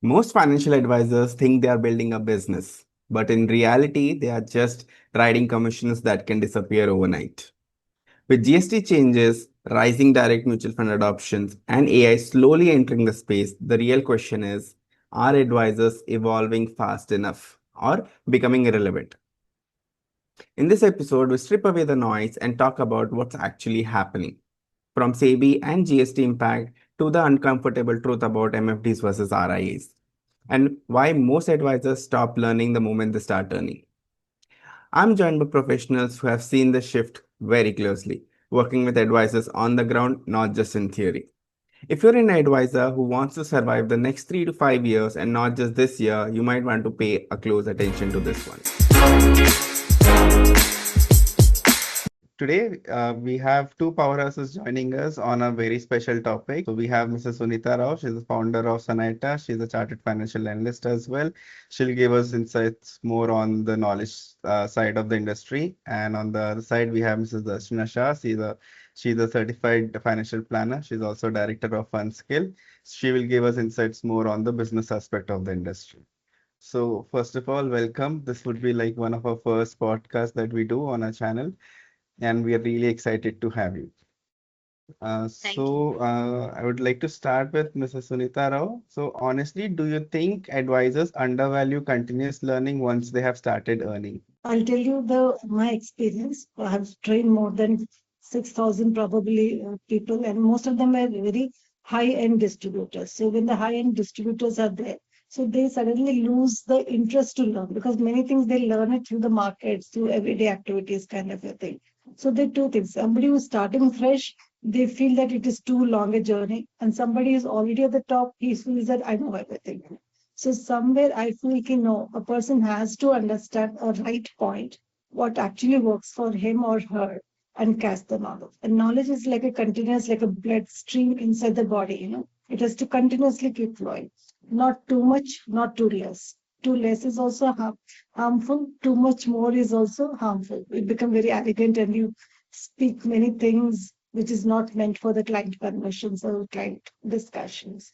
Most financial advisors think they are building a business, but in reality, they are just riding commissions that can disappear overnight. With GST changes, rising direct mutual fund adoptions, and AI slowly entering the space, the real question is, are advisors evolving fast enough or becoming irrelevant? In this episode, we strip away the noise and talk about what's actually happening, from SEBI and GST impact to the uncomfortable truth about MFDs versus RIAs, and why most advisors stop learning the moment they start earning. I'm joined by professionals who have seen the shift very closely, working with advisors on the ground, not just in theory. If you're an advisor who wants to survive the next 3 to 5 years and not just this year, you might want to pay a close attention to this one. Today, we have two powerhouses joining us on a very special topic. So we have Mrs. Sunita Rao. She's the founder of Sunita. She's a chartered financial analyst as well. She'll give us insights more on the knowledge side of the industry. And on the other side, we have Mrs. Darshana Shah. She's a certified financial planner. She's also director of FundScale. She will give us insights more on the business aspect of the industry. So first of all, welcome. This would be like one of our first podcasts that we do on our channel, and we are really excited to have you. Thank you. I would like to start with Mrs. Sunita Rao. So, honestly, do you think advisors undervalue continuous learning once they have started earning? I'll tell you the my experience. I have trained more than 6,000 probably people, and most of them are very high-end distributors. So when the high-end distributors are there, so they suddenly lose the interest to learn because many things they learn it through the markets, through everyday activities, kind of a thing. So they two things. Somebody who's starting fresh, they feel that it is too long a journey, and somebody is already at the top, he feels that I know everything. So somewhere I feel a person has to understand a right point, what actually works for him or her, and cast the knowledge. And knowledge is like a continuous, like a blood stream inside the body. It has to continuously keep flowing. Not too much, not too less. Too less is also harmful. Too much more is also harmful. You become very arrogant and you speak many things which is not meant for the client conversions or client discussions.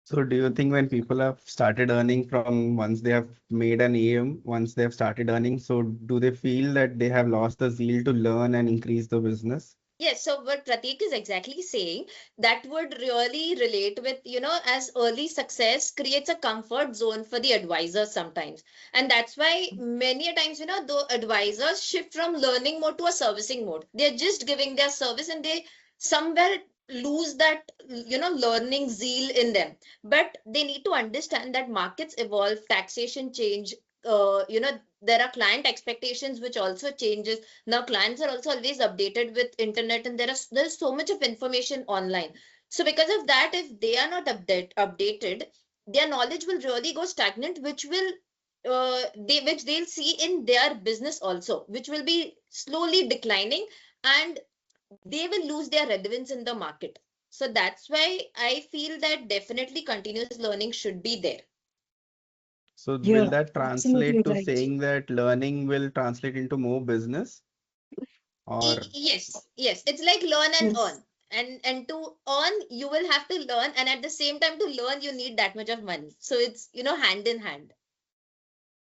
So, do you think when people have started earning from once they have made an AM, once they have started earning, so do they feel that they have lost the zeal to learn and increase the business? Yes, so what Pratik is exactly saying, that would really relate with, as early success creates a comfort zone for the advisors sometimes. And that's why many a times, the advisors shift from learning mode to a servicing mode. They're just giving their service and they somewhere lose that, learning zeal in them. But they need to understand that markets evolve, taxation change, there are client expectations which also changes. Now clients are also always updated with internet, and there's so much of information online. So because of that, if they are not updated, their knowledge will really go stagnant, which they'll see in their business also, which will be slowly declining, and they will lose their relevance in the market. So that's why I feel that definitely continuous learning should be there. So, will You're that absolutely translate to right. saying that learning will translate into more business? Or Yes, it's like learn and Yes. earn. And to earn, you will have to learn, and at the same time, to learn, you need that much of money. So it's, hand in hand.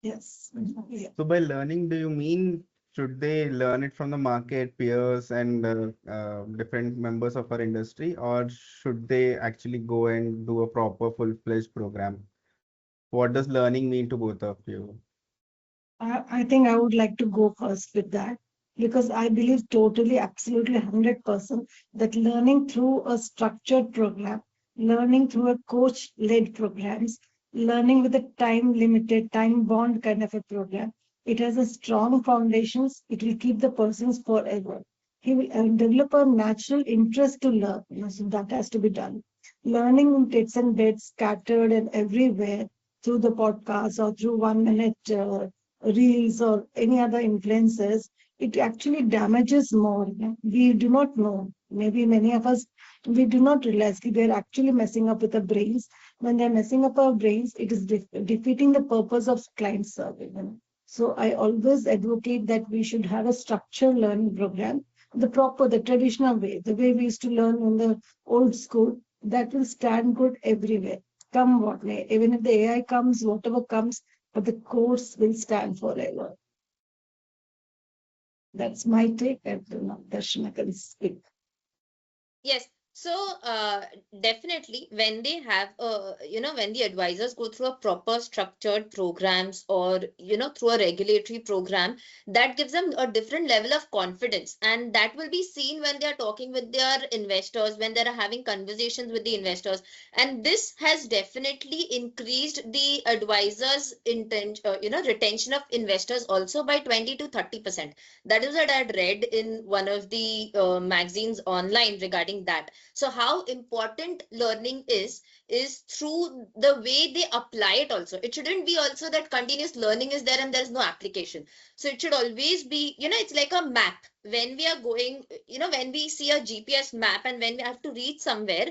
Yes. Yeah. so by learning, do you mean should they learn it from the market, peers, and different members of our industry, or should they actually go and do a proper full-fledged program? What does learning mean to both of you? I think I would like to go first with that because I believe totally, absolutely 100% that learning through a structured program, learning through a coach-led programs, learning with a time limited, time bond kind of a program, it has a strong foundations. It will keep the persons forever. He will develop a natural interest to learn. So that has to be done. Learning in tits and bits, scattered and everywhere through the podcast or through 1 minute reels or any other influences, it actually damages more. We do not know. Maybe many of us, we do not realize that they're actually messing up with the brains. When they're messing up our brains, it is defeating the purpose of client serving. So I always advocate that we should have a structured learning program, the traditional way, the way we used to learn in the old school, that will stand good everywhere. come what may. Even if the AI comes, whatever comes, but the course will stand forever. That's my take. I don't know, Darshana can speak. Yes. So definitely when they have when the advisors go through a proper structured programs, or through a regulatory program, that gives them a different level of confidence, and that will be seen when they are talking with their investors, when they are having conversations with the investors. And this has definitely increased the advisors retention of investors also by 20 to 30%. That is what I had read in one of the magazines online regarding that. So how important learning is through the way they apply it also. It shouldn't be also that continuous learning is there and there's no application. So it should always be, it's like a map. When we are going, when we see a GPS map and when we have to reach somewhere,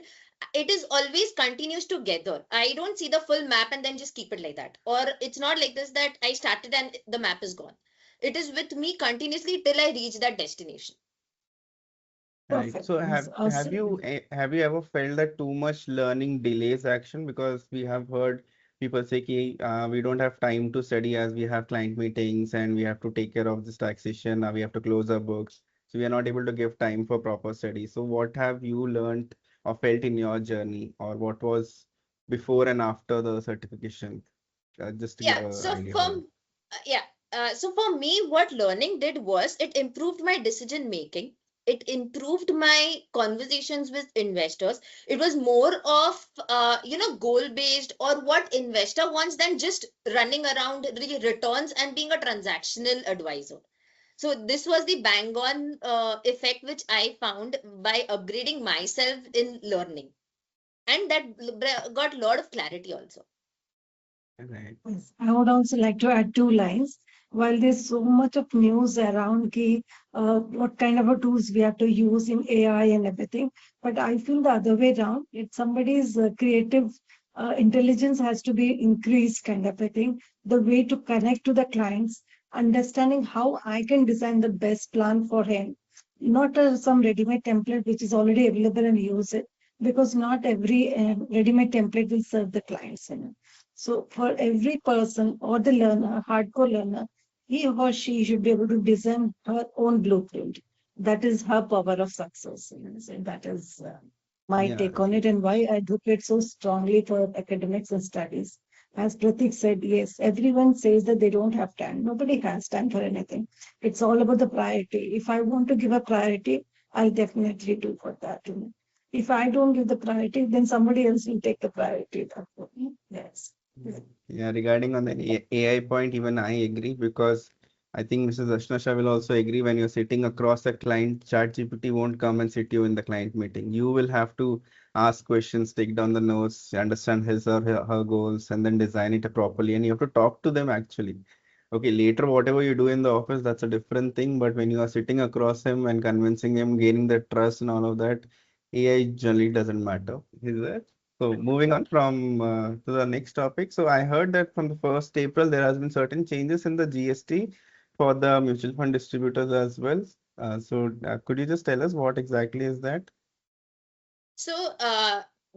it is always continuous together. I don't see the full map and then just keep it like that. Or it's not like this that I started and the map is gone. It is with me continuously till I reach that destination. Right. Perfect. So Yes, have you ever felt that too much learning delays action? Because we have heard people say ki, we don't have time to study as we have client meetings and we have to take care of this taxation. We have to close our books. So we are not able to give time for proper study. So what have you learned or felt in your journey, or what was before and after the certification? Just to give Yeah. an So idea about it. from yeah. So for me, what learning did was it improved my decision making. It improved my conversations with investors. It was more of goal based, or what investor wants, than just running around really returns and being a transactional advisor. So this was the bang on effect which I found by upgrading myself in learning, and that got a lot of clarity also. Right. yes. I would also like to add two lines. While there's so much of news around what kind of a tools we have to use in AI and everything, but I feel the other way around. If somebody's creative intelligence has to be increased, kind of a thing. The way to connect to the clients, understanding how I can design the best plan for him, not some ready-made template which is already available and use it, because not every ready-made template will serve the clients. So for every person or the learner, hardcore learner, he or she should be able to design her own blueprint. That is her power of success. So that is my Yeah. take on it, and why I advocate so strongly for academics and studies. As Pratik said, yes, everyone says that they don't have time. Nobody has time for anything. It's all about the priority. If I want to give a priority, I'll definitely do for that. If I don't give the priority, then somebody else will take the priority. Yes. Yeah, regarding on the AI point, even I agree, because I think Mrs. Darshana Shah will also agree. When you're sitting across a client, ChatGPT won't come and sit you in the client meeting. You will have to ask questions, take down the notes, understand his or her goals, and then design it properly. And you have to talk to them actually. Okay, later, whatever you do in the office, that's a different thing. But when you are sitting across him and convincing him, gaining the trust and all of that, AI generally doesn't matter. Is it? So moving on from to the next topic. So I heard that from the 1st April, there has been certain changes in the GST for the mutual fund distributors as well. Could you just tell us what exactly is that? So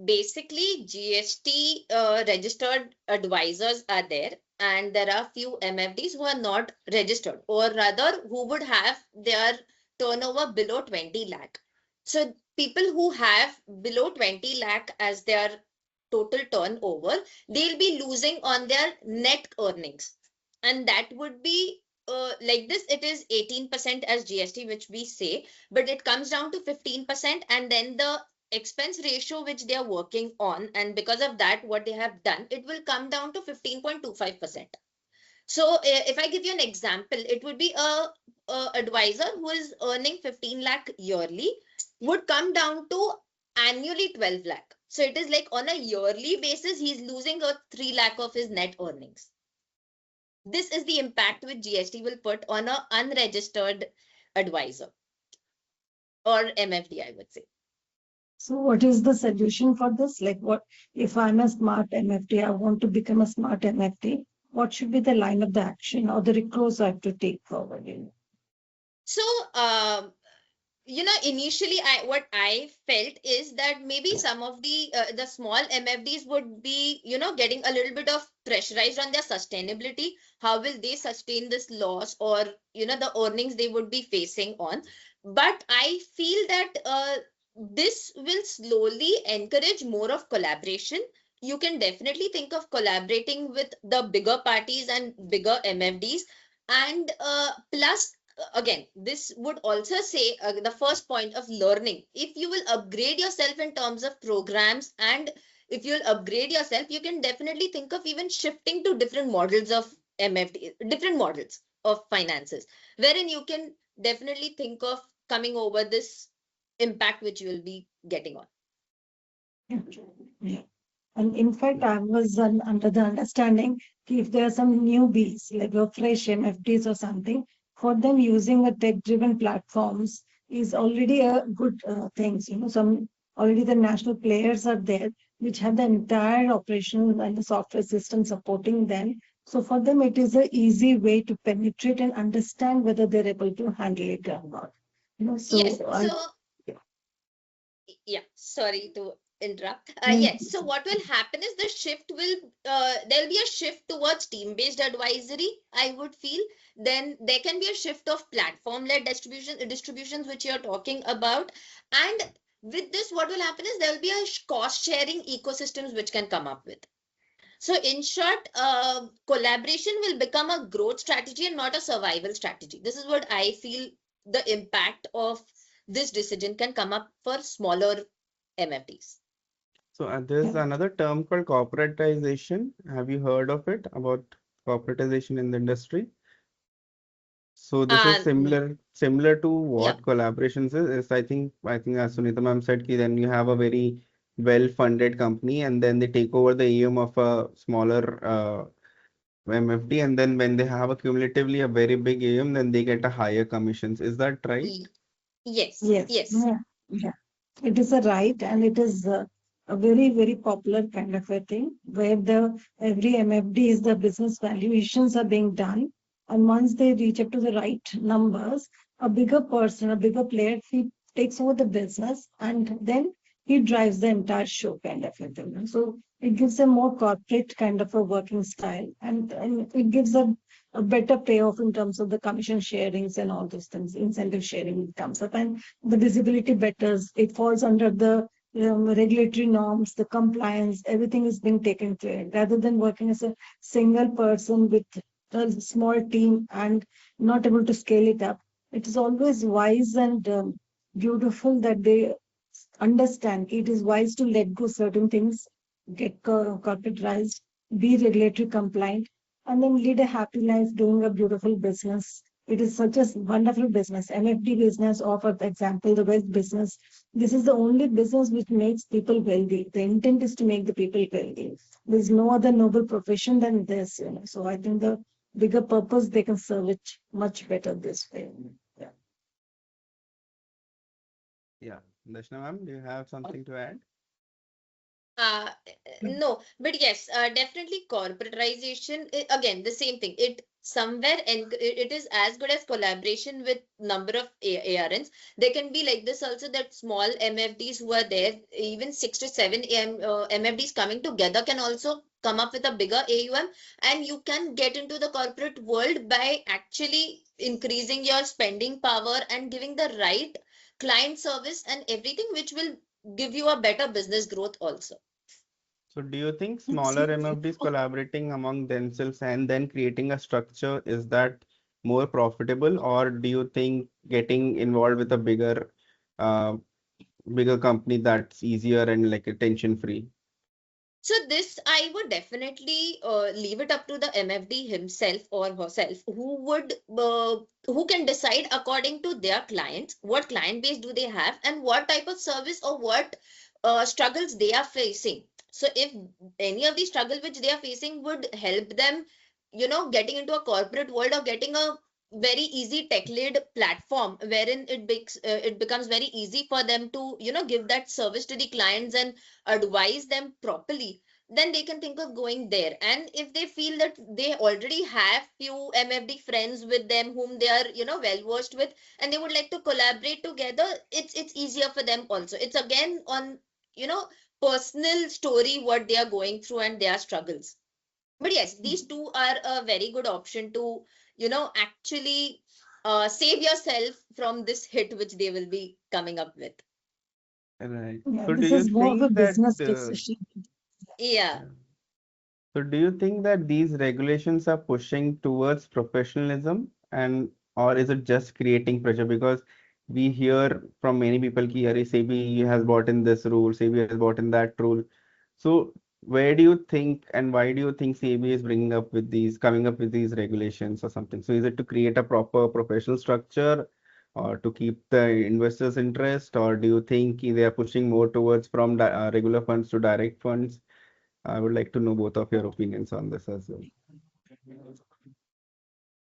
basically, GST registered advisors are there, and there are few MFDs who are not registered, or rather, who would have their turnover below 20 lakh. So people who have below 20 lakh as their total turnover, they'll be losing on their net earnings, and that would be like this. It is 18% as GST, which we say, but it comes down to 15%, and then the expense ratio which they are working on, and because of that what they have done, it will come down to 15.25%. So if I give you an example, it would be a advisor who is earning 15 lakh yearly would come down to annually 12 lakh. So it is like on a yearly basis he's losing a 3 lakh of his net earnings. This is the impact which GST will put on a unregistered advisor, or MFD, I would say. So what is the solution for this? Like what if I'm a smart MFD, I want to become a smart MFD, what should be the line of the action or the recourse I have to take forward? So initially what I felt is that maybe some of the small MFDs would be, getting a little bit of pressurized on their sustainability. How will they sustain this loss, or the earnings they would be facing on? But I feel that this will slowly encourage more of collaboration. You can definitely think of collaborating with the bigger parties and bigger MFDs, and plus again, this would also say the first point of learning. If you will upgrade yourself in terms of programs, and if you'll upgrade yourself, you can definitely think of even shifting to different models of MFD, different models of finances, wherein you can definitely think of coming over this impact which you will be getting on. Yeah. And in fact, I was under the understanding if there are some newbies, like a fresh MFDs or something, for them using a tech-driven platforms is already a good thing. Some already the national players are there, which have the entire operational and the software system supporting them. So for them, it is an easy way to penetrate and understand whether they're able to handle it or not. Yes, So so I, yeah. yeah, sorry to interrupt. No, Yes, so what will happen is the shift will there'll be a shift towards team-based advisory, I would feel. Then there can be a shift of platform-led distributions which you're talking about. And with this, what will happen is there'll be a cost-sharing ecosystems which can come up with. So in short, collaboration will become a growth strategy and not a survival strategy. This is what I feel the impact of this decision can come up for smaller MFDs. So there's yeah. another term called corporatization. Have you heard of it, about corporatization in the industry? So this is No. similar to Yeah. what collaborations is. I think as Sunita ma'am said, ki then you have a very well-funded company, and then they take over the AUM of a smaller MFD, and then when they have accumulatively a very big AUM, then they get a higher commissions. Is that right? Y- Yes. Yes, Yes. yeah, yeah. It is a right, and it is a very, very popular kind of a thing where the every MFD is the business valuations are being done, and once they reach up to the right numbers, a bigger person, a bigger player, he takes over the business, and then he drives the entire show kind of a thing. So it gives a more corporate kind of a working style, and it gives a better payoff in terms of the commission sharings and all those things, incentive sharing comes up, and the visibility betters. It falls under the regulatory norms, the compliance, everything is being taken care rather than working as a single person with a small team and not able to scale it up. It is always wise and beautiful that they understand it is wise to let go certain things, get corporatized, be regulatory compliant, and then lead a happy life doing a beautiful business. It is such a wonderful business, MFD business, or for example, the wealth business. This is the only business which makes people wealthy. The intent is to make the people wealthy. There's no other noble profession than this. So I think the bigger purpose they can serve it much better this way. Yeah. Yeah. Darshana ma'am, do you have something to add? Uh, no, but yes, definitely corporatization, again, the same thing. It somewhere, and it is as good as collaboration with number of ARNs. There can be like this also, that small MFDs who are there, even 6 to 7 MFDs coming together can also come up with a bigger AUM, and you can get into the corporate world by actually increasing your spending power and giving the right client service and everything, which will give you a better business growth also. So do you think smaller See, MFDs collaborating among themselves and then creating a structure, is that more profitable, or do you think getting involved with a uh, bigger company, that's easier and like a tension free? So this I would definitely leave it up to the MFD himself or herself, who can decide according to their clients, what client base do they have, and what type of service or what struggles they are facing. So if any of the struggle which they are facing would help them, getting into a corporate world or getting a very easy tech led platform wherein it becomes very easy for them to give that service to the clients and advise them properly, then they can think of going there. And if they feel that they already have few MFD friends with them whom they are, well versed with, and they would like to collaborate together, it's easier for them also. It's again on, you know, personal story what they are going through and their struggles. But yes, these two are a very good option to, actually save yourself from this hit which they will be coming up with. Right. Yeah, So do this you is more of a think that business decision. Yeah. yeah. So do you think that these regulations are pushing towards professionalism, and or is it just creating pressure? Because we hear from many people ki "Arey, SEBI has brought in this rule, SEBI has brought in that rule." So where do you think and why do you think SEBI is coming up with these regulations or something? So is it to create a proper professional structure or to keep the investors' interest, or do you think they are pushing more towards from regular funds to direct funds? I would like to know both of your opinions on this as well.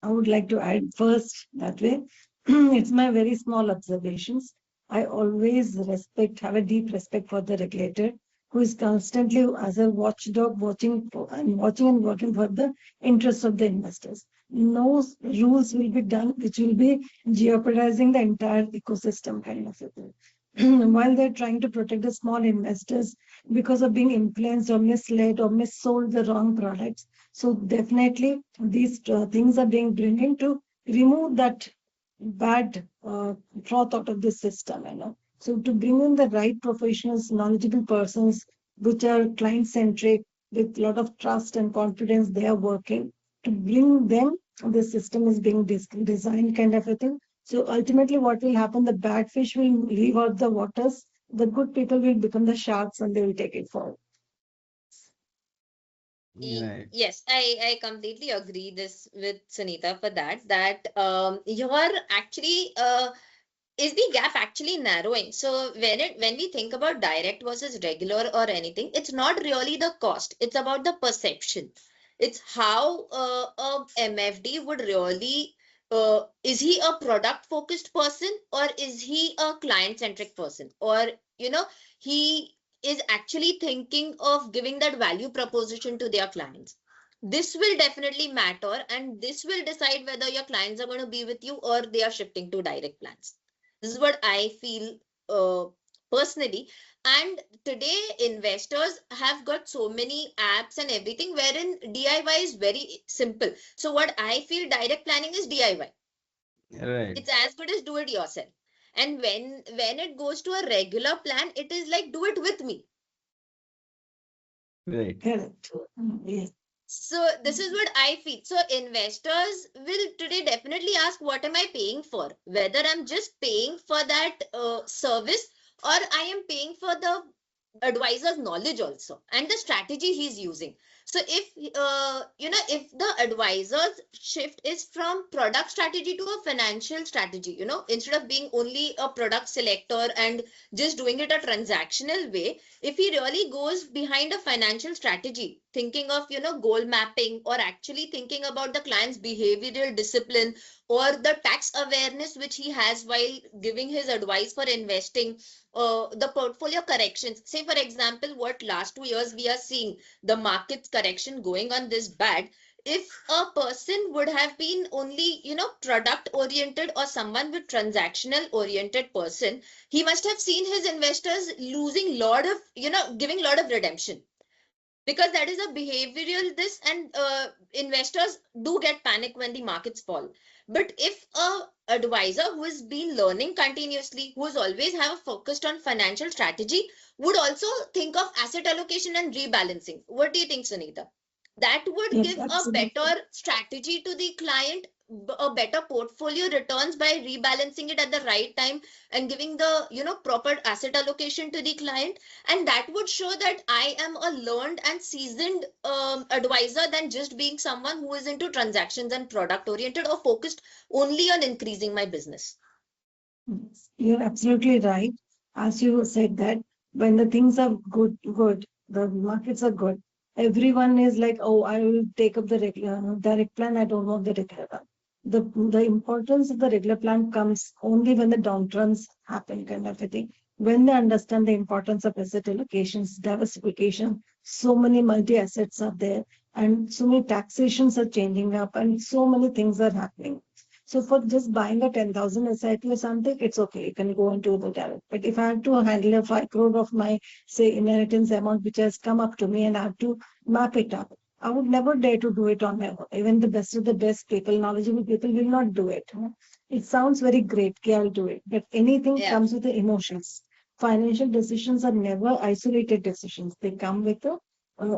I would like to add first that way. It's my very small observations. I always have a deep respect for the regulator who is constantly as a watchdog watching and working for the interests of the investors. No rules will be done which will be jeopardizing the entire ecosystem kind of a thing. While they're trying to protect the small investors because of being influenced or misled or missold the wrong products, so definitely these things are being bringing to remove that bad froth out of the system, So to bring in the right professionals, knowledgeable persons, which are client centric, with a lot of trust and confidence, they are working to bring them. The system is being designed kind of a thing. So ultimately, what will happen? The bad fish will leave out the waters. The good people will become the sharks, and they will take it forward. Right, Yes, I completely agree this with Sunita for that you're actually is the gap actually narrowing? So when we think about direct versus regular or anything, it's not really the cost, it's about the perception. It's how a MFD would really is he a product focused person, or is he a client centric person, or he is actually thinking of giving that value proposition to their clients. This will definitely matter, and this will decide whether your clients are going to be with you or they are shifting to direct plans. This is what I feel personally. And today, investors have got so many apps and everything wherein DIY is very simple. So, what I feel direct planning is DIY. right, It's as good as do it yourself. And when it goes to a regular plan, it is like do it with me. right, Correct. Yes. So this is what I feel. So investors will today definitely ask, what am I paying for? Whether I'm just paying for that service, or I am paying for the advisor's knowledge also and the strategy he's using. So if the advisor's shift is from product strategy to a financial strategy, instead of being only a product selector and just doing it a transactional way, if he really goes behind a financial strategy, thinking of goal mapping, or actually thinking about the client's behavioral discipline or the tax awareness which he has while giving his advice for investing, the portfolio corrections. Say, for example, what last 2 years we are seeing the market correction going on this bad. If a person would have been only, product oriented or someone with transactional oriented person, he must have seen his investors losing lot of, giving lot of redemption, because that is a behavioral this, and investors do get panic when the markets fall. But if a advisor who has been learning continuously, who has always have a focused on financial strategy, would also think of asset allocation and rebalancing. What do you think, Sunita? That would Yes, give a absolutely. better strategy to the client, a better portfolio returns by rebalancing it at the right time and giving the proper asset allocation to the client. And that would show that I am a learned and seasoned advisor than just being someone who is into transactions and product oriented or focused only on increasing my business. Yes, you're absolutely right. As you said that when the things are good, the markets are good. Everyone is like, oh, I will take up the regular direct plan. I don't want the regular one. The importance of the regular plan comes only when the downturns happen, kind of a thing. When they understand the importance of asset allocations, diversification, so many multi-assets are there, and so many taxations are changing up, and so many things are happening. So for just buying a 10,000 SIP or something, it's okay. You can go into the direct. But if I have to handle a 5 crore of my, say, inheritance amount, which has come up to me, and I have to map it up, I would never dare to do it on my own. Even the best of the best people, knowledgeable people will not do it. It sounds very great, okay, I'll do it. But anything Yeah. comes with the emotions. Financial decisions are never isolated decisions. They come with the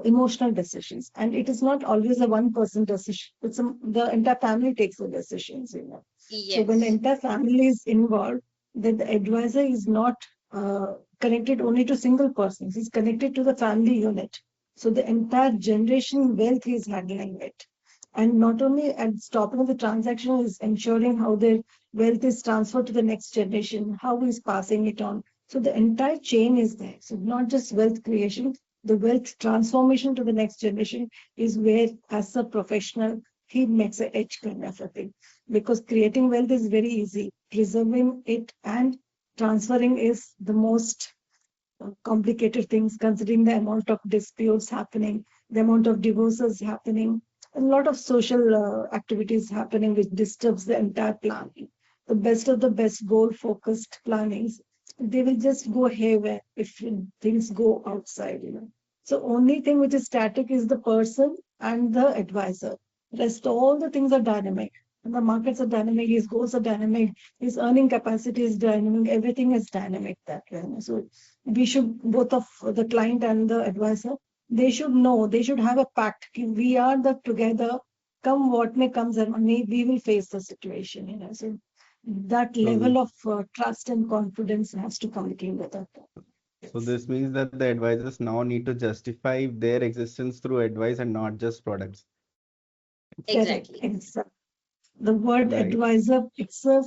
emotional decisions. And it is not always a one person decision. The entire family takes the decisions. So when the Yes. entire family is involved, then the advisor is not uh, connected only to single persons. He's connected to the family unit. So the entire generation wealth is handling it. And not only at stopping the transaction is ensuring how their wealth is transferred to the next generation, how he's passing it on. So the entire chain is there. So not just wealth creation, the wealth transformation to the next generation is where, as a professional, he makes an edge kind of a thing. Because creating wealth is very easy. Preserving it and transferring is the most complicated things, considering the amount of disputes happening, the amount of divorces happening, a lot of social activities happening which disturbs the entire planning. The best of the best goal focused plannings, they will just go haywire if things go outside. So only thing which is static is the person and the advisor. Rest all the things are dynamic. And the markets are dynamic, his goals are dynamic, his earning capacity is dynamic, everything is dynamic that way. So we should, both of the client and the advisor, they should know, they should have a pact. We are the together, come what may comes and we will face the situation. So that So, level of trust and confidence has to come in with that. so this means that the advisors now need to justify their existence through advice and not just products, Correct. Exactly. The word right? advisor itself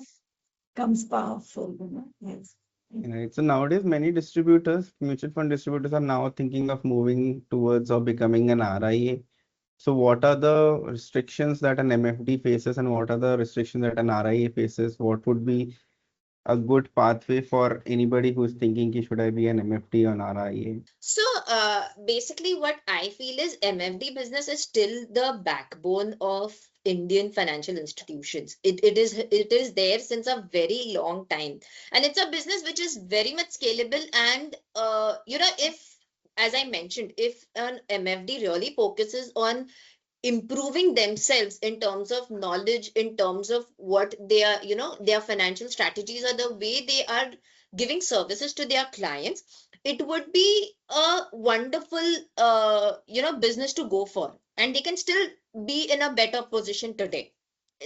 comes powerful. Yes. Right. So nowadays, many distributors, mutual fund distributors, are now thinking of moving towards or becoming an RIA. So what are the restrictions that an MFD faces, and what are the restrictions that an RIA faces? What would be a good pathway for anybody who's thinking, "Ki, should I be an MFD or an RIA?" So, basically, what I feel is MFD business is still the backbone of Indian financial institutions. It is there since a very long time, and it's a business which is very much scalable. And if, as I mentioned, if an MFD really focuses on improving themselves in terms of knowledge, in terms of what they are, their financial strategies are, the way they are giving services to their clients, it would be a wonderful business to go for, and they can still be in a better position today.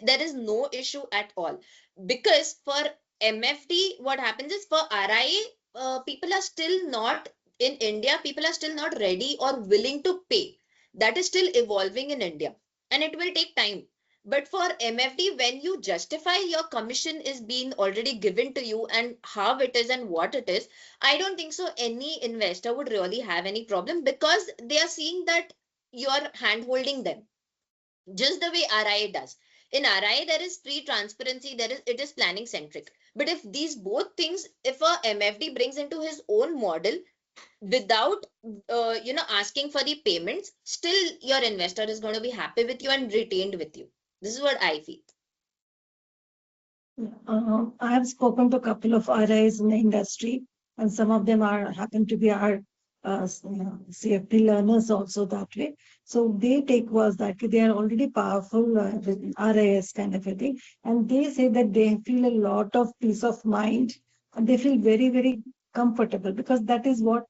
There is no issue at all, because for MFD what happens is, for RIA, people are still not, in India people are still not ready or willing to pay. That is still evolving in India, and it will take time. But for MFD, when you justify your commission is being already given to you, and how it is and what it is, I don't think so any investor would really have any problem, because they are seeing that you are hand holding them, just the way RIA does. In RIA, there is free transparency, it is planning centric. But if these both things, if a MFD brings into his own model without asking for the payments, still your investor is going to be happy with you and retained with you. This is what I feel. I have spoken to a couple of RIs in the industry, and some of them are happen to be our CFP learners also that way. So they take was that they are already powerful with RIS kind of a thing, and they say that they feel a lot of peace of mind, and they feel very very comfortable, because that is what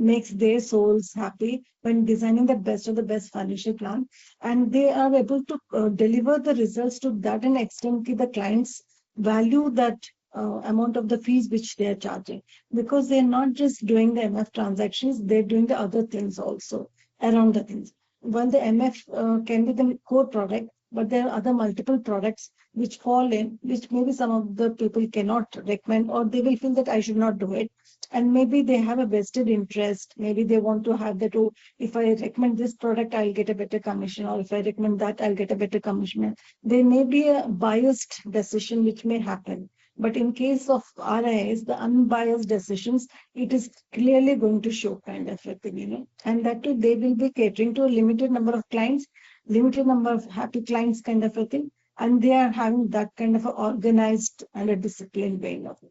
makes their souls happy when designing the best of the best financial plan, and they are able to deliver the results to that an extent that the clients value that amount of the fees which they are charging, because they're not just doing the MF transactions, they're doing the other things also around the things. While the MF can be the core product, but there are other multiple products which fall in, which maybe some of the people cannot recommend, or they will feel that I should not do it. And maybe they have a vested interest. Maybe they want to have that, oh, if I recommend this product, I'll get a better commission, or if I recommend that, I'll get a better commission. There may be a biased decision which may happen. But in case of RIAs, the unbiased decisions, it is clearly going to show kind of a thing. And that too, they will be catering to a limited number of clients, limited number of happy clients kind of a thing. And they are having that kind of a organized and a disciplined way of it.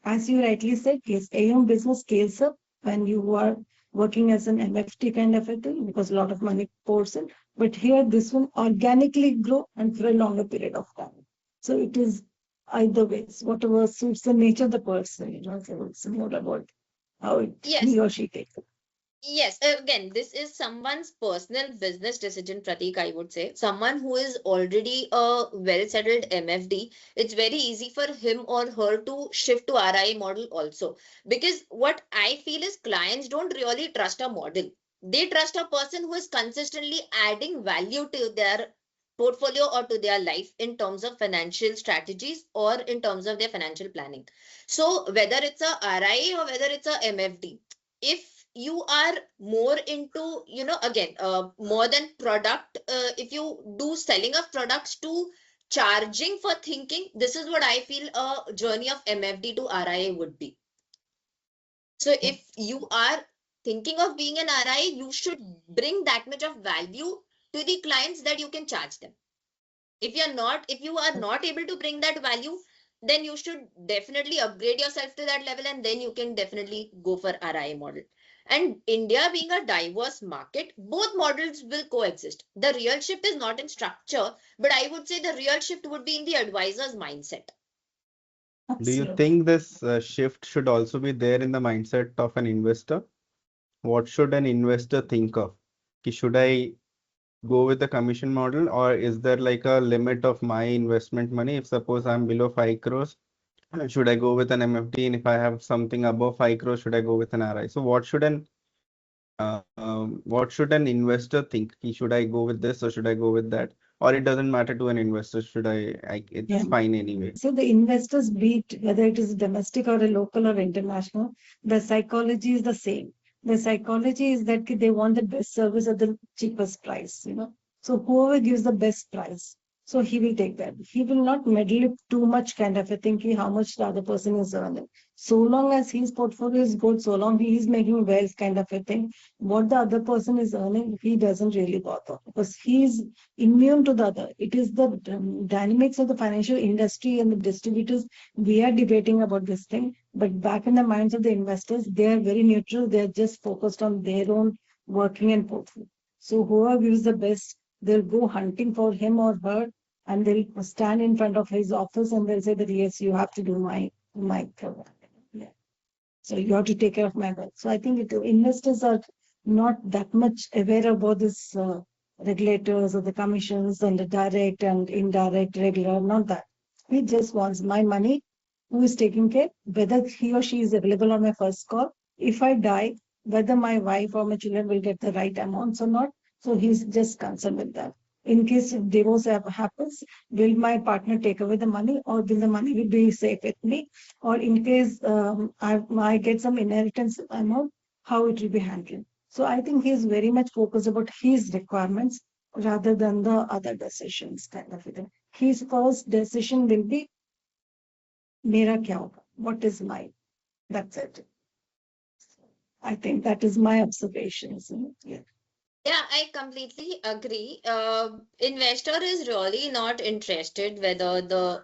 As you rightly said, yes, AM business scales up when you are working as an MFT kind of a thing because a lot of money pours in. But here, this one organically grow and for a longer period of time. So it is either ways, whatever suits the nature of the person. So it's more about how he Yes. or she takes it. Yes, again, this is someone's personal business decision, Pratik, I would say. Someone who is already a well-settled MFD, it's very easy for him or her to shift to RI model also. Because what I feel is clients don't really trust a model. They trust a person who is consistently adding value to their portfolio or to their life in terms of financial strategies or in terms of their financial planning. So whether it's a RI or whether it's a MFD, if you are more into again more than product, if you do selling of products to charging for thinking, this is what I feel a journey of MFD to RIA would be. So if you are thinking of being an RIA, you should bring that much of value to the clients that you can charge them. If you are not able to bring that value, then you should definitely upgrade yourself to that level, and then you can definitely go for RI model. And India being a diverse market, both models will coexist. The real shift is not in structure, but I would say the real shift would be in the advisor's mindset. Do you Absolutely. think this shift should also be there in the mindset of an investor? What should an investor think of? Should I go with the commission model, or is there like a limit of my investment money? If suppose I'm below 5 crores, should I go with an MFD? And if I have something above 5 crores, should I go with an RI? So what should an investor think? Should I go with this or should I go with that? Or it doesn't matter to an investor. Yeah. It's fine anyway. So the investors, be it whether it is domestic or a local or international, the psychology is the same. The psychology is that they want the best service at the cheapest price. So whoever gives the best price, so he will take that. He will not meddle it too much kind of a thinking how much the other person is earning. So long as his portfolio is good, so long he is making wealth kind of a thing, what the other person is earning, he doesn't really bother because he is immune to the other. It is the dynamics of the financial industry and the distributors. We are debating about this thing, but back in the minds of the investors, they are very neutral. They are just focused on their own working and portfolio. So whoever gives the best, they'll go hunting for him or her, and they'll stand in front of his office and they'll say that yes, you have to do my program. Yeah. So you have to take care of my wealth. So I think investors are not that much aware about this regulators or the commissions and the direct and indirect regular, not that. He just wants my money, who is taking care, whether he or she is available on my first call. If I die, whether my wife or my children will get the right amounts or not. So he's just concerned with that. In case divorce happens, will my partner take away the money or will the money will be safe with me? Or in case I get some inheritance amount, how it will be handled. So I think he's very much focused about his requirements rather than the other decisions kind of thing. His first decision will be mera kya hoga? What is mine? That's it. I think that is my observations. Yeah. Yeah, I completely agree. Investor is really not interested whether the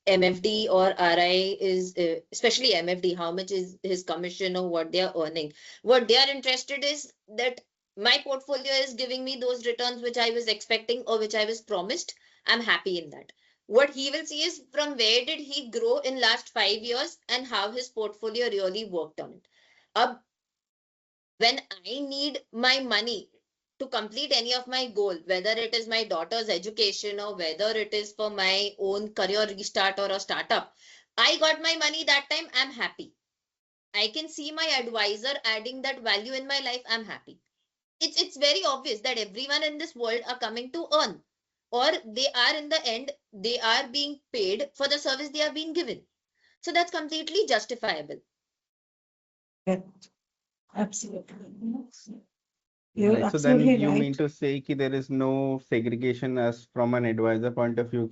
MFD or RI is, especially MFD, how much is his commission or what they are earning. What they are interested is that my portfolio is giving me those returns which I was expecting or which I was promised. I'm happy in that. What he will see is from where did he grow in last 5 years and how his portfolio really worked on it. When I need my money to complete any of my goal, whether it is my daughter's education or whether it is for my own career restart or a startup, I got my money that time, I'm happy. I can see my advisor adding that value in my life, I'm happy. It's very obvious that everyone in this world are coming to earn, or they are in the end, they are being paid for the service they are being given. So that's completely justifiable. Yeah, absolutely. You're Right. So then absolutely you mean right. to say that there is no segregation as from an advisor point of view,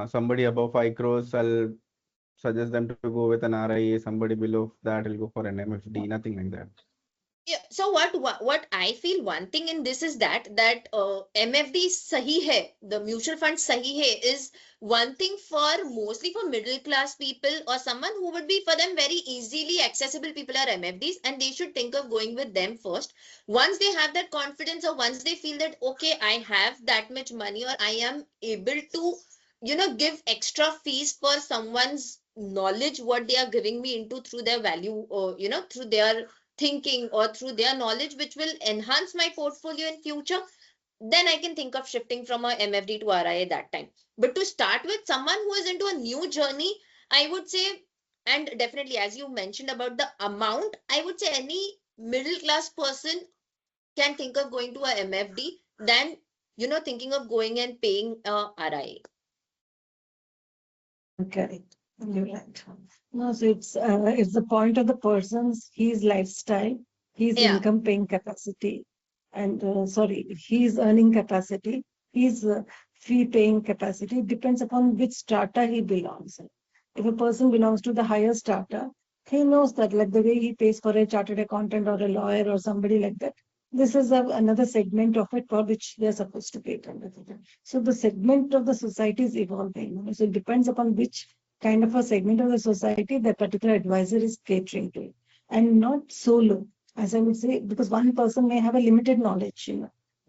somebody above 5 crores, I'll suggest them to go with an RIA. Somebody below that will go for an MFD, nothing like that. Yeah, so what I feel, one thing in this is that MFD sahi hai, the mutual fund sahi hai, is one thing for mostly for middle class people or someone who would be for them very easily accessible people are MFDs, and they should think of going with them first. Once they have that confidence, or once they feel that okay, I have that much money, or I am able to give extra fees for someone's knowledge what they are giving me into through their value, or through their thinking or through their knowledge, which will enhance my portfolio in future, then I can think of shifting from a MFD to RIA that time. But to start with, someone who is into a new journey, I would say, and definitely as you mentioned about the amount, I would say any middle class person can think of going to a MFD than thinking of going and paying a RIA. Correct. You're right. No, so it's the point of the person's his lifestyle, his Yeah. income paying capacity, and sorry, his earning capacity, his fee paying capacity depends upon which strata he belongs. If a person belongs to the higher strata, he knows that like the way he pays for a chartered accountant or a lawyer or somebody like that, this is another segment of it for which they are supposed to pay attention. So the segment of the society is evolving. So it depends upon which kind of a segment of the society that particular advisor is catering to, and not solo, as I would say, because one person may have a limited knowledge.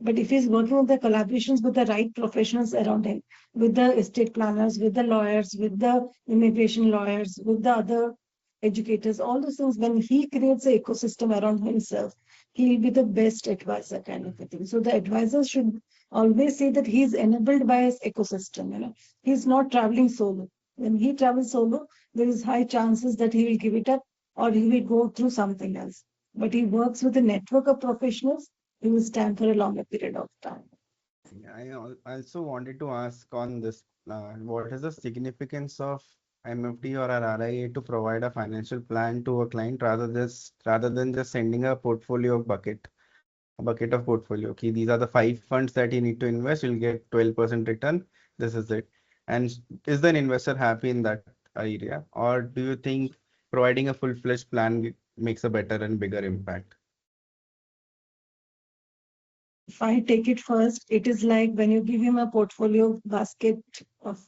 But if he's working with the collaborations with the right professionals around him, with the estate planners, with the lawyers, with the immigration lawyers, with the other educators, all those things, when he creates an ecosystem around himself, he will be the best advisor kind of a thing. So the advisor should always say that he is enabled by his ecosystem. He's not traveling solo. When he travels solo, there is high chances that he will give it up or he will go through something else. But he works with a network of professionals, he will stand for a longer period of time. Also wanted to ask on this, what is the significance of MFD or an RIA to provide a financial plan to a client rather than just sending a portfolio bucket, a bucket of portfolio. Okay, these are the 5 funds that you need to invest. You'll get 12% return. This is it. And is the investor happy in that area, or do you think providing a full-fledged plan makes a better and bigger impact? If I take it first, it is like when you give him a portfolio basket of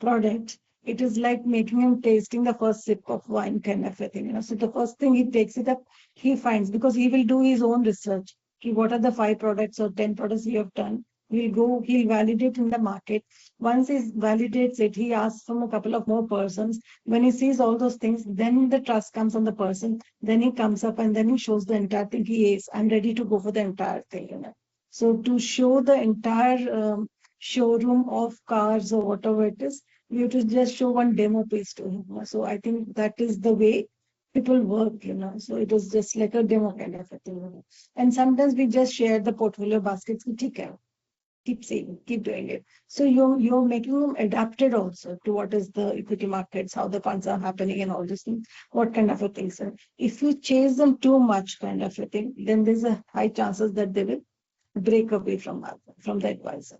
product, it is like making him tasting the first sip of wine kind of a thing. So the first thing he takes it up, he finds, because he will do his own research. What are the 5 products or 10 products you have done? He'll validate in the market. Once he validates it, he asks from a couple of more persons. When he sees all those things, then the trust comes on the person. Then he comes up and then he shows the entire thing. He is, I'm ready to go for the entire thing. So to show the entire showroom of cars or whatever it is, you have to just show one demo piece to him. So I think that is the way people work. So it is just like a demo kind of a thing. And sometimes we just share the portfolio baskets. Okay, keep saying, keep doing it. So you're making them adapted also to what is the equity markets, how the funds are happening, and all these things. What kind of a thing, sir? If you chase them too much, kind of a thing, then there's a high chances that they will break away from the advisor.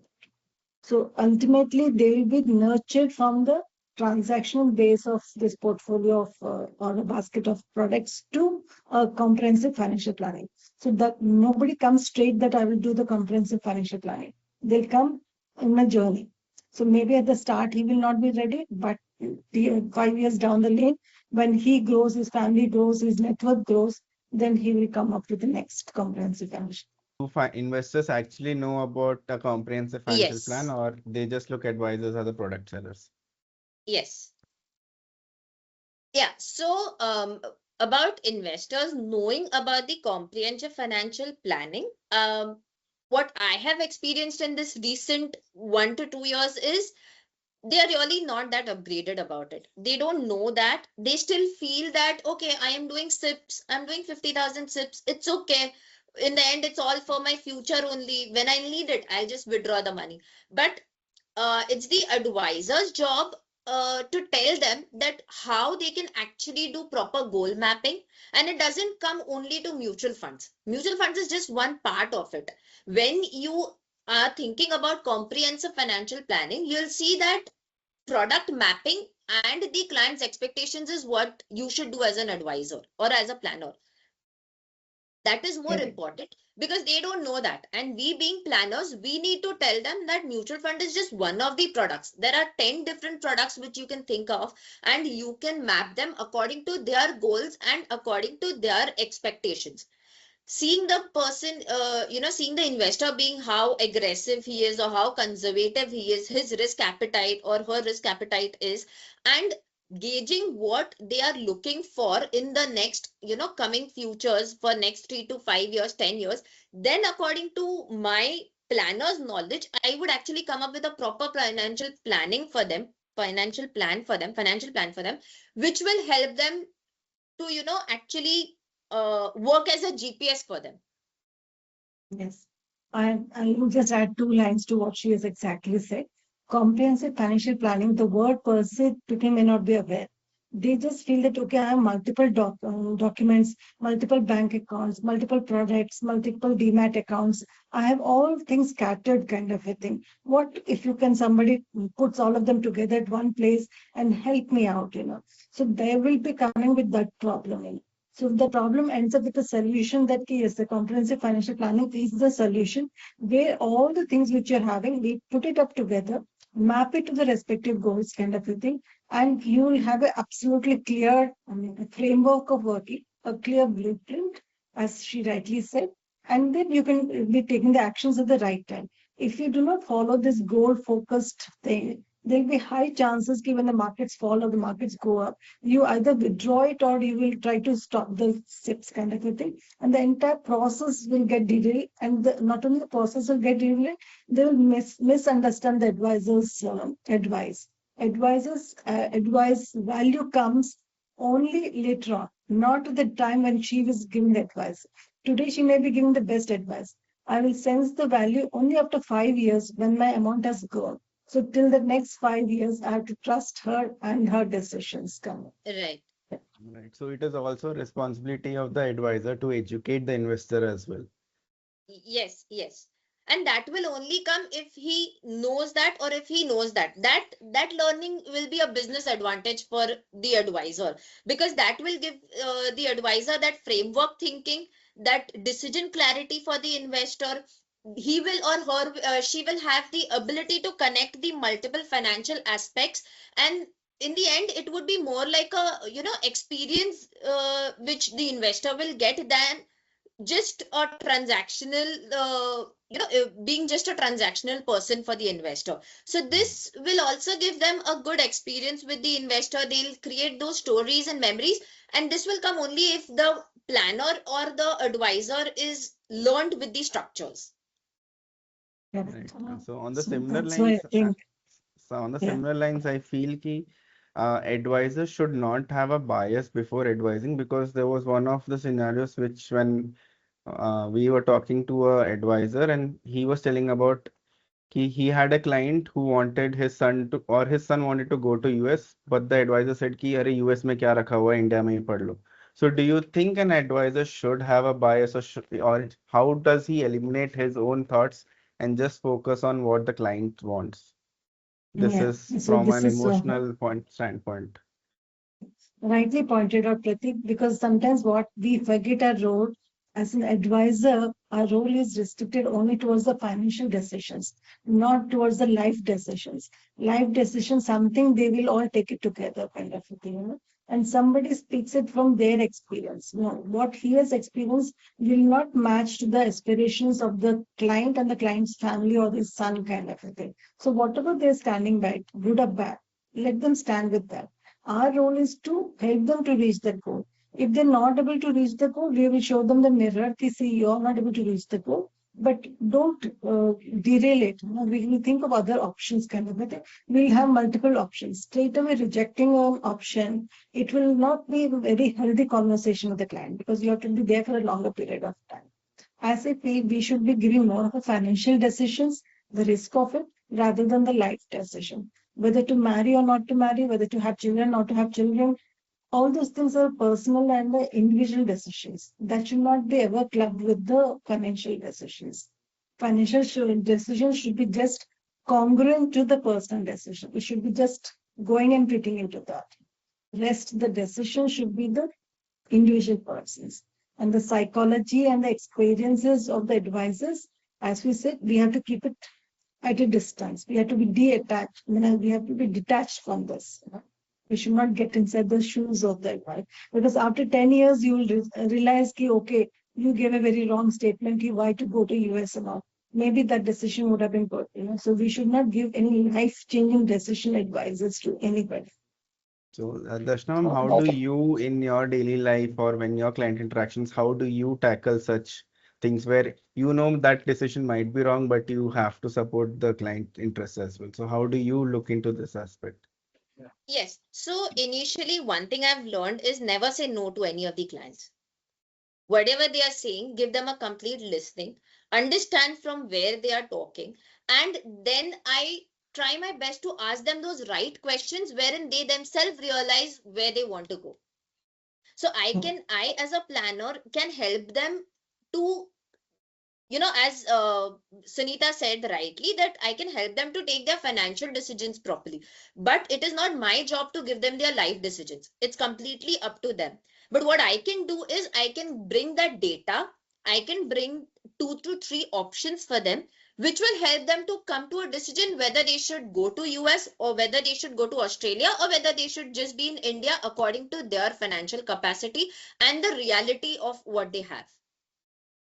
So ultimately, they will be nurtured from the transactional base of this portfolio of or a basket of products to a comprehensive financial planning. So that nobody comes straight that I will do the comprehensive financial planning. They'll come in a journey. So maybe at the start he will not be ready, but 5 years down the lane, when he grows, his family grows, his network grows, then he will come up with the next comprehensive financial. Do investors actually know about a comprehensive financial plan, Yes. or they just look advisors as the product sellers? Yes. Yeah. So, about investors knowing about the comprehensive financial planning, what I have experienced in this recent 1 to 2 years is they are really not that upgraded about it. They don't know that. They still feel that, okay, I am doing SIPs, I'm doing 50,000 SIPs, it's okay. In the end, it's all for my future only. When I need it, I'll just withdraw the money. But it's the advisor's job to tell them that how they can actually do proper goal mapping. And it doesn't come only to mutual funds. Mutual funds is just one part of it. When you are thinking about comprehensive financial planning, you'll see that product mapping and the client's expectations is what you should do as an advisor or as a planner. That is more Correct. important because they don't know that. And we being planners, we need to tell them that mutual fund is just one of the products. There are 10 different products which you can think of, and you can map them according to their goals and according to their expectations. Seeing the person, seeing the investor being how aggressive he is or how conservative he is, his risk appetite or her risk appetite is, and gauging what they are looking for in the next, coming futures for next 3 to 5 years, 10 years, then according to my planner's knowledge, I would actually come up with a proper financial plan for them, which will help them to, actually work as a GPS for them. Yes. I will just add 2 lines to what she has exactly said. Comprehensive financial planning, the word per se, people may not be aware. They just feel that, okay, I have multiple documents, multiple bank accounts, multiple products, multiple demat accounts. I have all things scattered kind of a thing. What if you can, somebody puts all of them together at one place and help me out? So they will be coming with that problem. So the problem ends up with a solution that yes, the comprehensive financial planning is the solution where all the things which you're having, we put it up together, map it to the respective goals kind of a thing, and you will have an absolutely clear a framework of working, a clear blueprint, as she rightly said, and then you can be taking the actions at the right time. If you do not follow this goal-focused thing, there'll be high chances given the markets fall or the markets go up, you either withdraw it or you will try to stop the SIPs kind of a thing. And the entire process will get derailed. And not only the process will get derailed, they will misunderstand the advisor's advice. Advice value comes only later on, not at the time when she was giving the advice. Today, she may be giving the best advice. I will sense the value only after 5 years when my amount has grown. So till the next 5 years, I have to trust her and her decisions come. Right. Right. So it is also responsibility of the advisor to educate the investor as well. Yes. And that will only come if he knows that, or if he knows that learning will be a business advantage for the advisor, because that will give the advisor that framework thinking, that decision clarity for the investor. He will or her She will have the ability to connect the multiple financial aspects, and in the end it would be more like a, experience which the investor will get than just a transactional, being just a transactional person for the investor. So this will also give them a good experience with the investor. They'll create those stories and memories, and this will come only if the planner or the advisor is learned with the structures. Right. So on the So similar that's why I lines, think, yeah. I feel ki advisors should not have a bias before advising, because there was one of the scenarios which when we were talking to a advisor and he was telling about he had a client who wanted his son to, or his son wanted to go to US, but the advisor said कि अरे US में क्या रखा हुआ है, India में ही पढ़ लो. So do you think an advisor should have a bias, or how does he eliminate his own thoughts and just focus on what the client wants? This Yeah. is So from this an is emotional standpoint. rightly pointed out, Pratik, because sometimes what we forget our role as an advisor, our role is restricted only towards the financial decisions, not towards the life decisions. Life decisions, something they will all take it together, kind of a thing. And somebody speaks it from their experience. No, what he has experienced will not match to the aspirations of the client and the client's family or his son, kind of a thing. So whatever they're standing by, good or bad, let them stand with that. Our role is to help them to reach that goal. If they're not able to reach the goal, we will show them the mirror to see you're not able to reach the goal, but don't derail it. We will think of other options kind of a thing. We'll have multiple options. Straight away rejecting an option, it will not be a very healthy conversation with the client because you have to be there for a longer period of time. As I feel, we should be giving more of a financial decisions, the risk of it, rather than the life decision. Whether to marry or not to marry, whether to have children or not to have children, all those things are personal and the individual decisions. That should not be ever clubbed with the financial decisions. Financial decisions should be just congruent to the personal decision. We should be just going and fitting into that. Rest, the decision should be the individual persons. And the psychology and the experiences of the advisors, as we said, we have to keep it at a distance. We have to be detached. We have to be detached from this. We should not get inside the shoes of the advisor. Because after 10 years, you will realize, okay, you gave a very wrong statement. Why to go to US and all? Maybe that decision would have been good. So we should not give any life-changing decision advices to anybody. So, Darshana, how do you in your daily life or when your client interactions, how do you tackle such things where you know that decision might be wrong, but you have to support the client interests as well? So, how do you look into this aspect? Yes. So initially, one thing I've learned is never say no to any of the clients. Whatever they are saying, give them a complete listening, understand from where they are talking, and then I try my best to ask them those right questions wherein they themselves realize where they want to go. So I as a planner can help them to, as Sunita said rightly, that I can help them to take their financial decisions properly. But it is not my job to give them their life decisions. It's completely up to them. But what I can do is I can bring that data, I can bring 2 to 3 options for them, which will help them to come to a decision whether they should go to US or whether they should go to Australia or whether they should just be in India according to their financial capacity and the reality of what they have.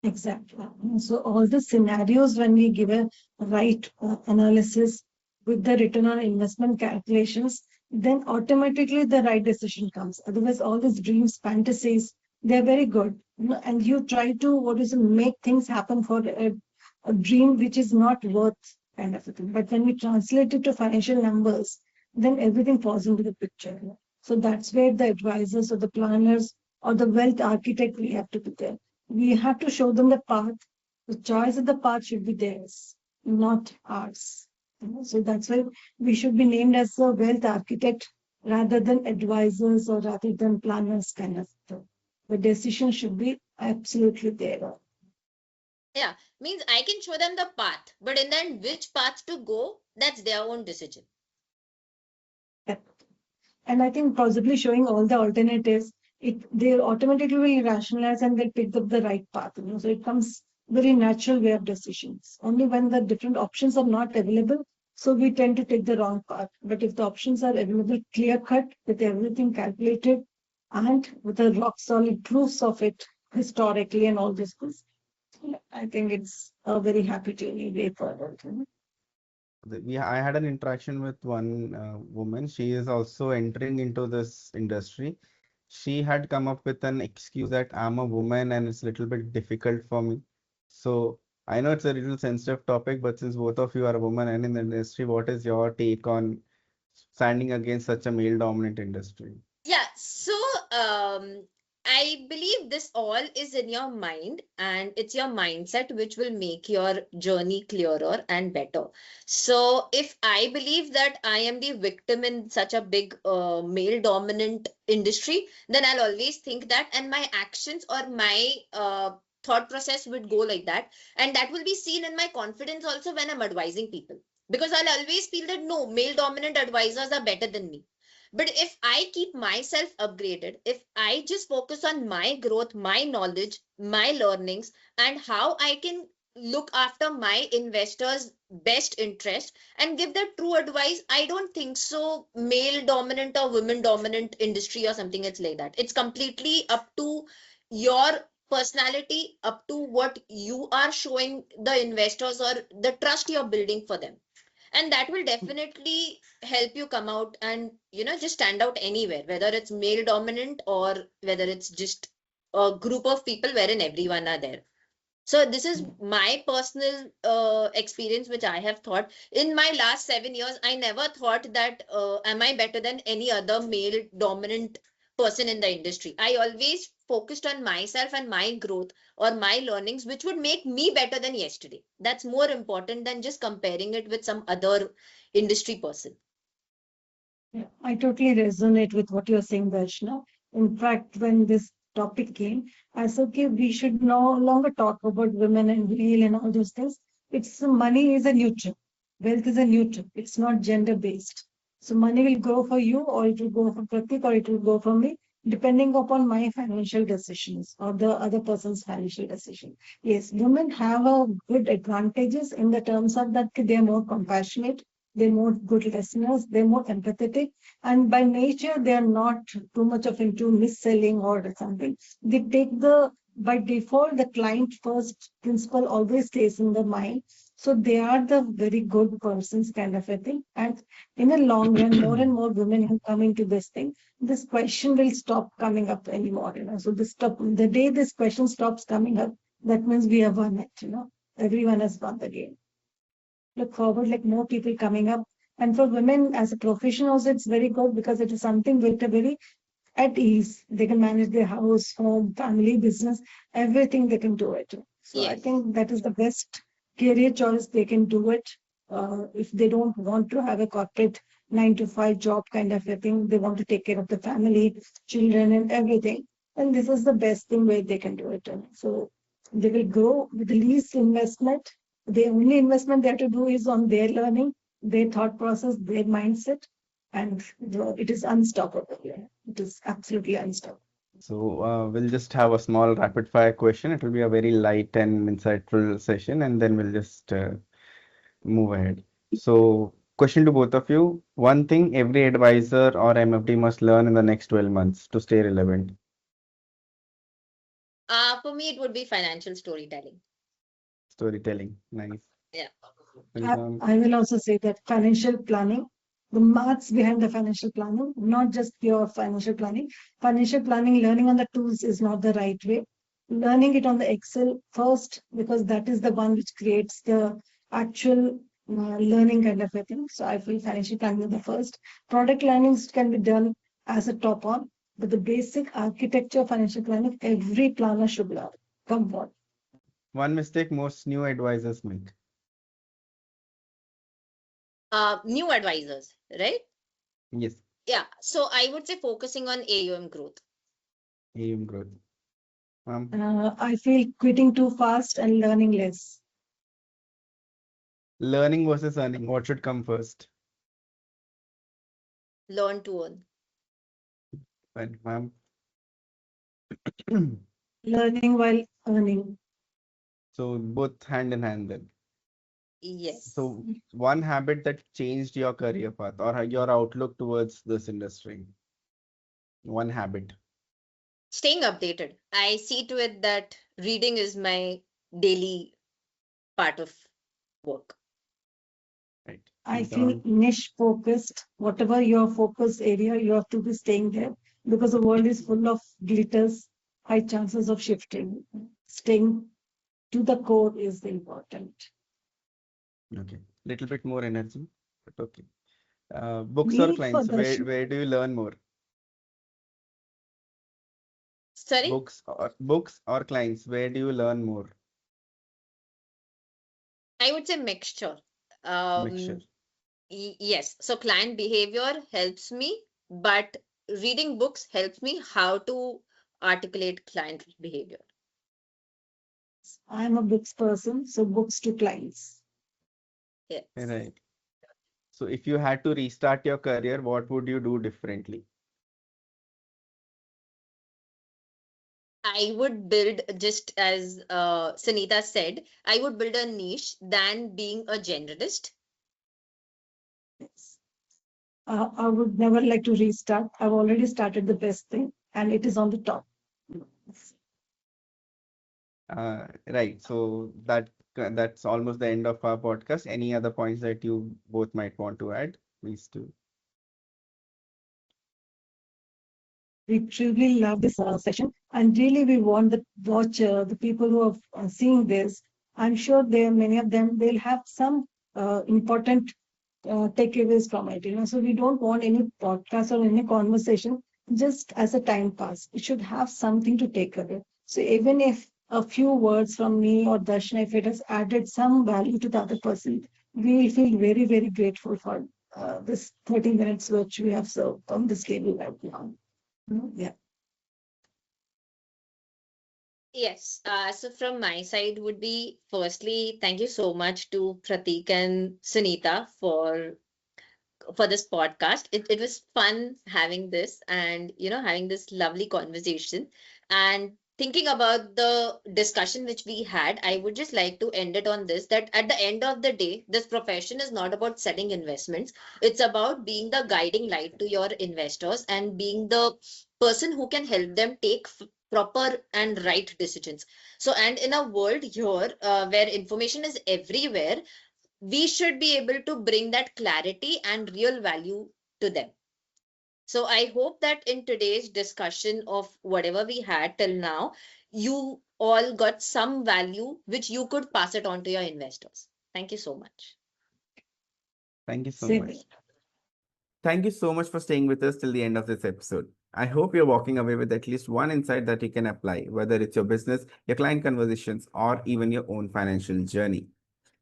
Exactly. So all the scenarios when we give a right analysis with the return on investment calculations, then automatically the right decision comes. Otherwise, all these dreams, fantasies, they're very good. And you try to make things happen for a dream which is not worth kind of a thing. But when we translate it to financial numbers, then everything falls into the picture. So that's where the advisors or the planners or the wealth architect we have to be there. We have to show them the path. The choice of the path should be theirs, not ours. So that's why we should be named as a wealth architect rather than advisors or rather than planners kind of thing. The decision should be absolutely there. Yeah, means I can show them the path, but in the end, which path to go, that's their own decision. And I think possibly showing all the alternatives, they automatically will rationalize and they'll pick up the right path. So it comes very natural way of decisions. Only when the different options are not available, so we tend to take the wrong path. But if the options are available, clear cut, with everything calculated, and with the rock solid proofs of it historically and all this, I think it's a very happy journey way forward. I had an interaction with one woman. She is also entering into this industry. She had come up with an excuse that I'm a woman and it's a little bit difficult for me. So I know it's a little sensitive topic, but since both of you are a woman and in the industry, what is your take on standing against such a male-dominant industry? Yeah, so I believe this all is in your mind, and it's your mindset which will make your journey clearer and better. So, if I believe that I am the victim in such a big male dominant industry, then I'll always think that, and my actions or my thought process would go like that, and that will be seen in my confidence also when I'm advising people. Because I'll always feel that no, male dominant advisors are better than me. But if I keep myself upgraded, if I just focus on my growth, my knowledge, my learnings, and how I can look after my investors' best interest and give them true advice, I don't think so. Male dominant or women dominant industry or something it's like that. It's completely up to your personality, up to what you are showing the investors or the trust you're building for them, and that will definitely help you come out and just stand out anywhere, whether it's male dominant or whether it's just a group of people wherein everyone are there. So this is my personal experience which I have thought in my last 7 years. I never thought that am I better than any other male dominant person in the industry. I always focused on myself and my growth or my learnings, which would make me better than yesterday. That's more important than just comparing it with some other industry person. Yeah, I totally resonate with what you're saying, Darshana. In fact, when this topic came, I said, okay, we should no longer talk about women and male and all those things. It's money is a neutral. Wealth is a neutral. It's not gender based. So money will go for you, or it will go for Pratik, or it will go for me, depending upon my financial decisions or the other person's financial decision. Yes, women have a good advantages in the terms of that they're more compassionate, they're more good listeners, they're more empathetic, and by nature they are not too much of into mis-selling or something. They take the by default the client first principle always stays in the mind, so they are the very good persons kind of a thing. And in the long run, more and more women who come into this thing, this question will stop coming up anymore. So the day this question stops coming up, that means we have won it. Everyone has won the game. Look forward, like more people coming up. And for women as a profession also, it's very good because it is something with a very at ease. They can manage their house, home, family, business, everything they can do it. So I Yes. think that is the best career choice they can do it. If they don't want to have a corporate 9 to 5 job kind of a thing, they want to take care of the family, children, and everything. And this is the best thing where they can do it. So they will grow with the least investment. The only investment they have to do is on their learning, their thought process, their mindset, and it is unstoppable. Yeah. It is absolutely unstoppable. So we'll just have a small rapid fire question. It will be a very light and insightful session, and then we'll just move ahead. So, question to both of you. One thing every advisor or MFD must learn in the next 12 months to stay relevant. For me, it would be financial storytelling. Storytelling. Nice. Yeah. I will also say that financial planning, the maths behind the financial planning, not just pure financial planning. Financial planning, learning on the tools is not the right way. Learning it on the Excel first, because that is the one which creates the actual learning kind of a thing. So I feel financial planning is the first. Product learnings can be done as a top on, but the basic architecture of financial planning, every planner should learn. Come on. One mistake most new advisors make. New advisors, right? Yes, Yeah. So I would say focusing on AUM growth. AUM growth. I feel quitting too fast and learning less. Learning versus earning. What should come first? Learn to earn. Well, ma'am. Learning while earning. So both hand in hand then. Yes. So one habit that changed your career path or your outlook towards this industry. One habit. Staying updated. I see to it that reading is my daily part of work. Right. I Sunita feel ma'am. niche focused. Whatever your focus area, you have to be staying there because the world is full of glitters, high chances of shifting. Staying to the core is important. Okay. Little bit more energy, but okay. Books or Me for clients, Darshan, where do you learn more? Sorry, Books or clients, where do you learn more? I would say mixture. Mixture. Um, yes. So client behavior helps me, but reading books helps me how to articulate client behavior. I'm a books person, so books to clients. Yes. Right. So if you had to restart your career, what would you do differently? I would build, just as Sunita said, I would build a niche than being a generalist. Yes. I would never like to restart. I've already started the best thing, and it is on the top. Right. So that's almost the end of our podcast. Any other points that you both might want to add? Please do. We truly love this session, and really we want the watcher, the people who are seeing this. I'm sure there many of them they'll have some important takeaways from it. So we don't want any podcast or any conversation just as a time pass. It should have something to take away. So even if a few words from me or Darshana, if it has added some value to the other person, we will feel very, very grateful for this 30 minutes which we have served on this table right now. Yeah. Yes. So from my side would be firstly, thank you so much to Pratik and Sunita for this podcast. It was fun having this and having this lovely conversation and thinking about the discussion which we had. I would just like to end it on this, that at the end of the day, this profession is not about selling investments. It's about being the guiding light to your investors and being the person who can help them take proper and right decisions. So, and in a world here where information is everywhere, we should be able to bring that clarity and real value to them. So I hope that in today's discussion of whatever we had till now, you all got some value which you could pass it on to your investors. Thank you so much. Thank you so Same much. Thank you so much for staying with us till the end of this episode. I hope you're walking away with at least one insight that you can apply, whether it's your business, your client conversations, or even your own financial journey.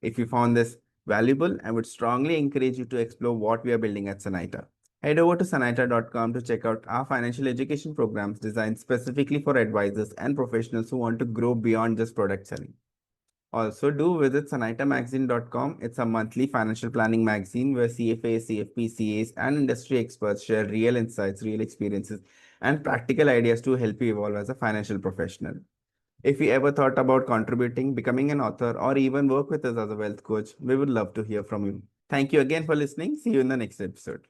If you found this valuable, I would strongly encourage you to explore what we are building at Sanita. Head over to sanita.com to check out our financial education programs designed specifically for advisors and professionals who want to grow beyond just product selling. Also, do visit sanitamagazine.com. It's a monthly financial planning magazine where CFAs, CFPs, CAs, and industry experts share real insights, real experiences, and practical ideas to help you evolve as a financial professional. If you ever thought about contributing, becoming an author, or even work with us as a wealth coach, we would love to hear from you. Thank you again for listening. See you in the next episode.